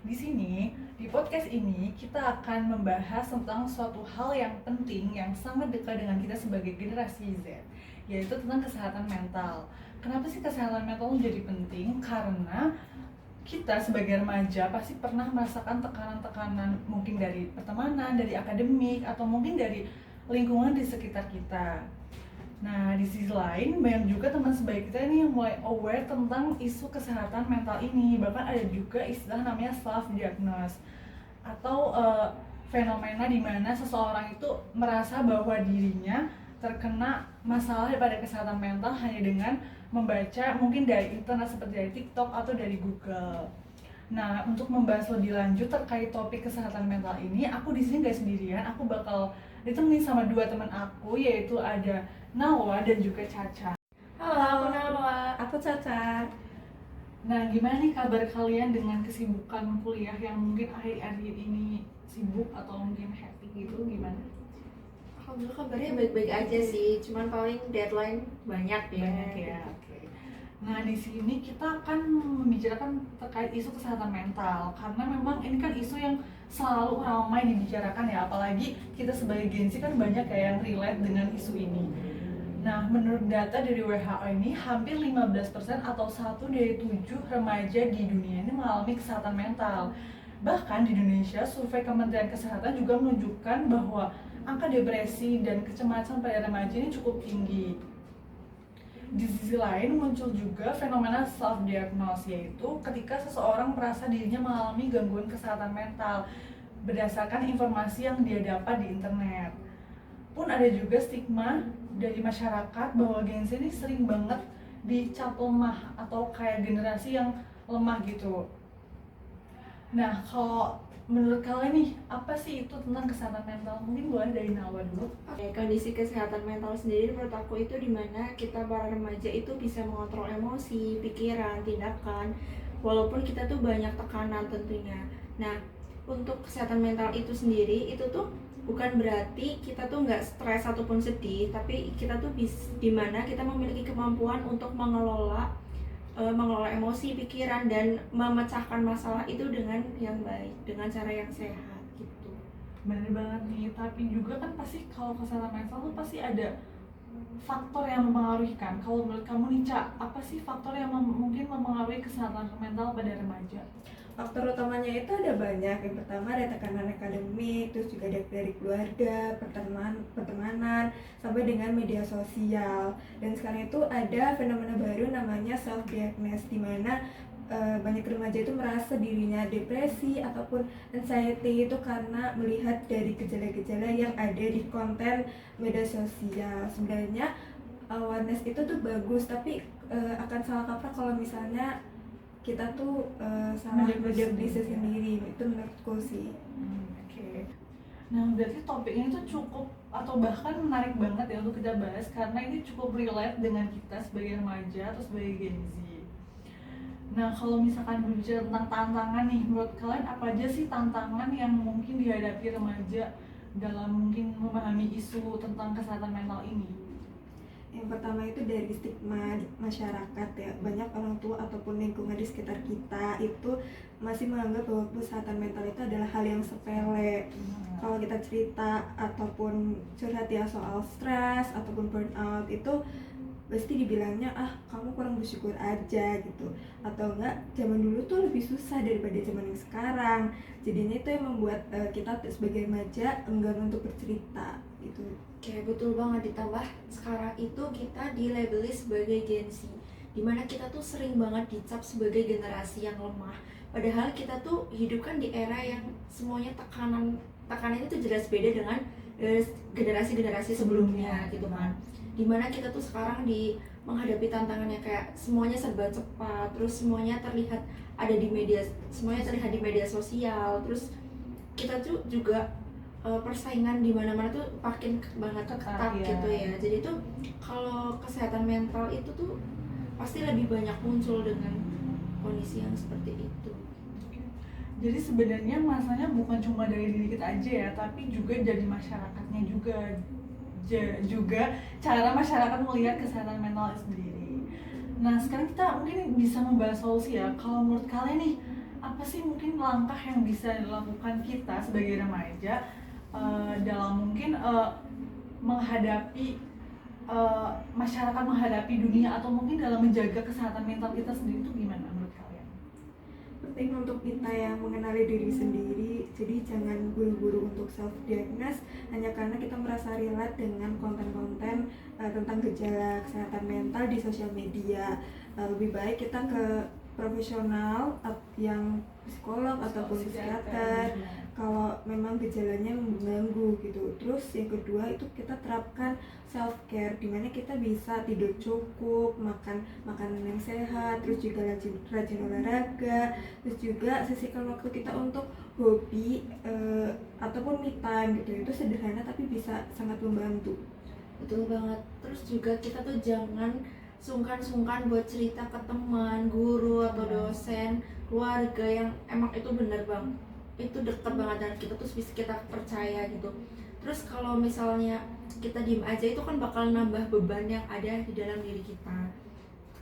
Di sini, di podcast ini, kita akan membahas tentang suatu hal yang penting yang sangat dekat dengan kita sebagai generasi Z, yaitu tentang kesehatan mental. Kenapa sih kesehatan mental menjadi penting? Karena kita sebagai remaja pasti pernah merasakan tekanan-tekanan mungkin dari pertemanan, dari akademik, atau mungkin dari lingkungan di sekitar kita. Nah, di sisi lain, banyak juga teman sebaya kita ini yang mulai aware tentang isu kesehatan mental ini. Bahkan ada juga istilah namanya self-diagnose, atau fenomena di mana seseorang itu merasa bahwa dirinya terkena masalah pada kesehatan mental hanya dengan membaca mungkin dari internet seperti dari TikTok atau dari Google. Nah, untuk membahas lebih lanjut terkait topik kesehatan mental ini, aku di sini nggak sendirian. Aku bakal ditemani sama dua teman aku, yaitu ada Nawa dan juga Caca. Halo, aku Nalwa. Aku Caca. Nah, gimana nih kabar kalian dengan kesibukan kuliah yang mungkin akhir-akhir ini sibuk atau mungkin hectic gitu? Gimana? Alhamdulillah kabarnya baik-baik aja sih. Cuman paling deadline banyak ya. Banyak ya, oke. Nah, di sini kita akan membicarakan terkait isu kesehatan mental karena memang ini kan isu yang selalu ramai dibicarakan ya, apalagi kita sebagai Gen Z kan banyak kayak yang relate dengan isu ini. Nah, menurut data dari WHO ini, hampir 15% atau 1 dari 7 remaja di dunia ini mengalami kesehatan mental. Bahkan di Indonesia, survei Kementerian Kesehatan juga menunjukkan bahwa angka depresi dan kecemasan pada remaja ini cukup tinggi. Di sisi lain muncul juga fenomena self-diagnose, yaitu ketika seseorang merasa dirinya mengalami gangguan kesehatan mental berdasarkan informasi yang dia dapat di internet. Pun ada juga stigma dari masyarakat bahwa Gen Z ini sering banget dicap lemah atau kayak generasi yang lemah gitu. Nah, kalau menurut kalian nih, apa sih itu tentang kesehatan mental? Mungkin boleh dari Nawa dulu. Kondisi kesehatan mental sendiri menurut aku itu dimana kita para remaja itu bisa mengontrol emosi, pikiran, tindakan, walaupun kita tuh banyak tekanan tentunya. Nah, untuk kesehatan mental itu sendiri itu tuh bukan berarti kita tuh nggak stres ataupun sedih, tapi kita tuh dimana kita memiliki kemampuan untuk mengelola emosi, pikiran, dan memecahkan masalah itu dengan yang baik, dengan cara yang sehat gitu. Bener banget nih, tapi juga kan pasti kalau kesehatan mental tuh pasti ada faktor yang mempengaruhi kan. Kalau menurut kamu nih, Cak, apa sih faktor yang mungkin mempengaruhi kesehatan mental pada remaja? Faktor utamanya itu ada banyak. Yang pertama ada tekanan akademik, terus juga ada dari keluarga, pertemanan, sampai dengan media sosial. Dan sekarang itu ada fenomena baru namanya self diagnosis, di mana banyak remaja itu merasa dirinya depresi ataupun anxiety itu karena melihat dari gejala-gejala yang ada di konten media sosial. Sebenarnya awareness itu tuh bagus, tapi akan salah kaprah kalau misalnya kita tuh salah mendiagnosis sendiri. Itu menurutku sih. Oke. Nah, berarti topik ini tuh cukup atau bahkan menarik banget ya untuk kita bahas karena ini cukup relate dengan kita sebagai remaja atau sebagai Gen Z. Nah, kalau misalkan berbicara tentang tantangan nih, menurut kalian apa aja sih tantangan yang mungkin dihadapi remaja dalam mungkin memahami isu tentang kesehatan mental ini? Yang pertama itu dari stigma masyarakat ya. Banyak orang tua ataupun lingkungan di sekitar kita itu masih menganggap bahwa kesehatan mental itu adalah hal yang sepele. Kalau kita cerita ataupun curhat ya soal stres ataupun burnout, itu pasti dibilangnya kamu kurang bersyukur aja gitu, atau enggak zaman dulu tuh lebih susah daripada zaman yang sekarang. Jadinya itu yang membuat kita sebagai remaja enggan untuk bercerita gitu. Oke, betul banget. Ditambah sekarang itu kita dilabeli sebagai Gen Z, dimana kita tuh sering banget dicap sebagai generasi yang lemah. Padahal kita tuh hidup kan di era yang semuanya tekanan itu jelas beda dengan generasi-generasi sebelumnya gitu kan. Dimana kita tuh sekarang menghadapi tantangannya kayak semuanya serba cepat, terus semuanya terlihat semuanya terlihat di media sosial, terus kita tuh juga persaingan di mana-mana tuh makin banget ketat gitu ya. Jadi tuh kalau kesehatan mental itu tuh pasti lebih banyak muncul dengan kondisi yang seperti itu. Jadi sebenarnya masanya bukan cuma dari diri kita aja ya, tapi juga dari masyarakatnya juga. Juga cara masyarakat melihat kesehatan mental sendiri. Nah, sekarang kita mungkin bisa membahas solusi ya. Kalau menurut kalian nih, apa sih mungkin langkah yang bisa dilakukan kita sebagai remaja dalam mungkin menghadapi masyarakat, menghadapi dunia, atau mungkin dalam menjaga kesehatan mental kita sendiri itu gimana menurut kalian? Penting untuk kita yang mengenali diri sendiri, jadi jangan buru-buru untuk self diagnose hanya karena kita merasa relate dengan konten-konten tentang gejala kesehatan mental di sosial media. Lebih baik kita ke profesional yang psikolog ataupun psikiater kalau memang gejalanya mengganggu gitu. Terus yang kedua itu kita terapkan self care, dimana kita bisa tidur cukup, makan makanan yang sehat, terus juga rajin olahraga, terus juga sisihkan waktu kita untuk hobi ataupun me time gitu. Itu sederhana tapi bisa sangat membantu. Betul banget. Terus juga kita tuh jangan sungkan-sungkan buat cerita ke teman, guru atau dosen, keluarga yang emang itu bener bang, itu deket banget dan kita tuh bisa kita percaya gitu. Terus kalau misalnya kita diem aja itu kan bakal nambah beban yang ada di dalam diri kita.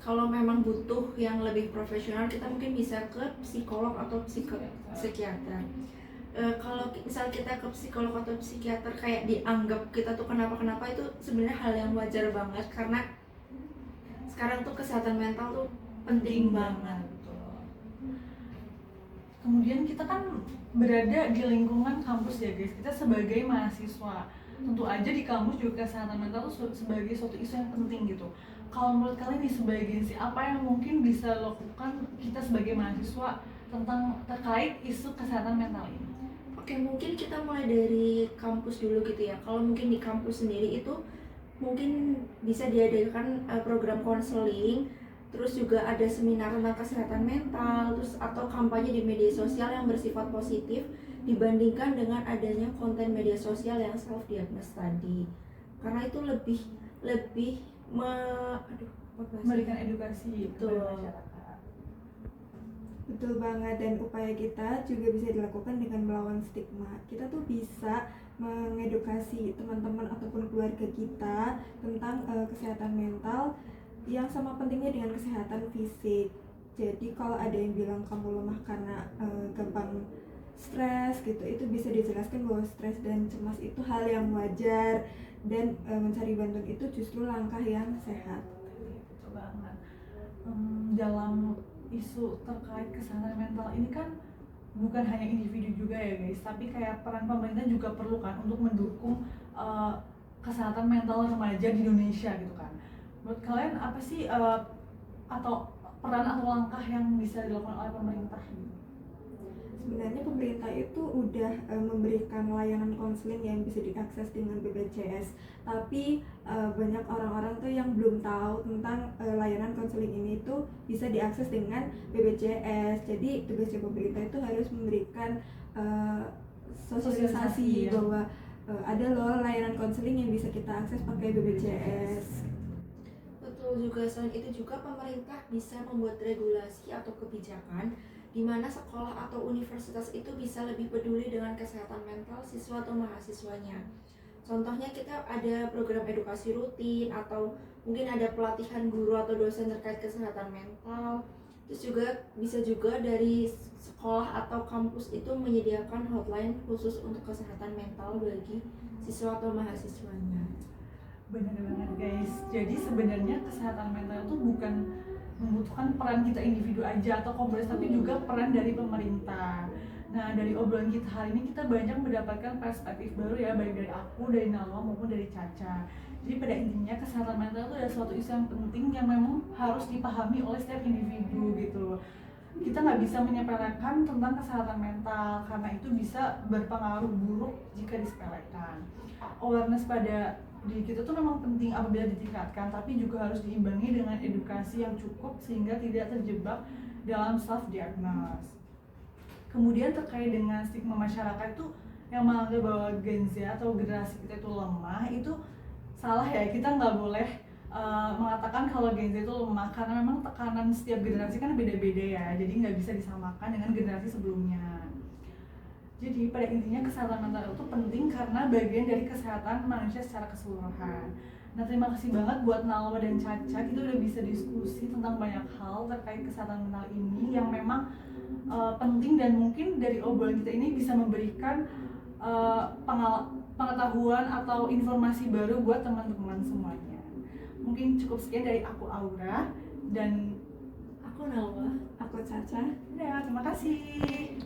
Kalau memang butuh yang lebih profesional, kita mungkin bisa ke psikolog atau psikiater. Kalau misal kita ke psikolog atau psikiater kayak dianggap kita tuh kenapa-kenapa, itu sebenarnya hal yang wajar banget karena sekarang tuh kesehatan mental tuh penting banget. Kemudian kita kan berada di lingkungan kampus ya guys, kita sebagai mahasiswa tentu aja di kampus juga kesehatan mental tuh sebagai suatu isu yang penting gitu. Kalau menurut kalian nih sebagai Gensi, apa yang mungkin bisa lakukan kita sebagai mahasiswa terkait isu kesehatan mental ini? Oke, mungkin kita mulai dari kampus dulu gitu ya. Kalau mungkin di kampus sendiri itu mungkin bisa diadakan program konseling, terus juga ada seminar tentang kesehatan mental, terus atau kampanye di media sosial yang bersifat positif dibandingkan dengan adanya konten media sosial yang self diagnose tadi. Karena itu lebih memberikan edukasi kepada masyarakat. Betul banget, dan upaya kita juga bisa dilakukan dengan melawan stigma. Kita tuh bisa mengedukasi teman-teman ataupun keluarga kita tentang kesehatan mental yang sama pentingnya dengan kesehatan fisik. Jadi kalau ada yang bilang kamu lemah karena gampang stres gitu, itu bisa dijelaskan bahwa stres dan cemas itu hal yang wajar, dan mencari bantuan itu justru langkah yang sehat. Betul banget. Dalam isu terkait kesehatan mental ini kan bukan hanya individu juga ya guys, tapi kayak peran pemerintah juga perlu kan untuk mendukung kesehatan mental remaja di Indonesia gitu kan. Menurut kalian apa sih atau peran atau langkah yang bisa dilakukan oleh pemerintah? Sebenarnya pemerintah itu udah memberikan layanan konseling yang bisa diakses dengan BPJS, tapi banyak orang-orang tuh yang belum tahu tentang layanan konseling ini tuh bisa diakses dengan BPJS. Jadi tugasnya pemerintah itu harus memberikan sosialisasi ya, bahwa ada loh layanan konseling yang bisa kita akses pakai BPJS. Betul juga. Selain itu juga pemerintah bisa membuat regulasi atau kebijakan di mana sekolah atau universitas itu bisa lebih peduli dengan kesehatan mental siswa atau mahasiswanya. Contohnya kita ada program edukasi rutin atau mungkin ada pelatihan guru atau dosen terkait kesehatan mental. Terus juga bisa juga dari sekolah atau kampus itu menyediakan hotline khusus untuk kesehatan mental bagi siswa atau mahasiswanya. Benar banget guys. Jadi sebenarnya kesehatan mental itu bukan membutuhkan peran kita individu aja atau komunitas, tapi juga peran dari pemerintah. Nah, dari obrolan kita hari ini kita banyak mendapatkan perspektif baru ya, baik dari aku, dari Nalwa maupun dari Caca. Jadi pada intinya kesehatan mental itu adalah suatu isu yang penting yang memang harus dipahami oleh setiap individu gitu. Kita nggak bisa menyepelekan tentang kesehatan mental karena itu bisa berpengaruh buruk jika disepelekan. Awareness pada diri kita tuh memang penting apabila ditingkatkan, tapi juga harus diimbangi dengan edukasi yang cukup sehingga tidak terjebak dalam self diagnose. Kemudian terkait dengan stigma masyarakat itu yang menganggap bahwa Gen Z atau generasi kita itu lemah, itu salah ya. Kita nggak boleh mengatakan kalau Gen Z itu lemah karena memang tekanan setiap generasi kan beda-beda ya, jadi nggak bisa disamakan dengan generasi sebelumnya. Jadi pada intinya kesehatan mental itu penting karena bagian dari kesehatan manusia secara keseluruhan. Nah, terima kasih banget buat Nalwa dan Caca, kita udah bisa diskusi tentang banyak hal terkait kesehatan mental ini yang memang penting, dan mungkin dari obrolan kita ini bisa memberikan pengetahuan atau informasi baru buat teman-teman semuanya. Mungkin cukup sekian dari aku, Aura, dan Aku Nalwa. Aku Caca. ya, terima kasih.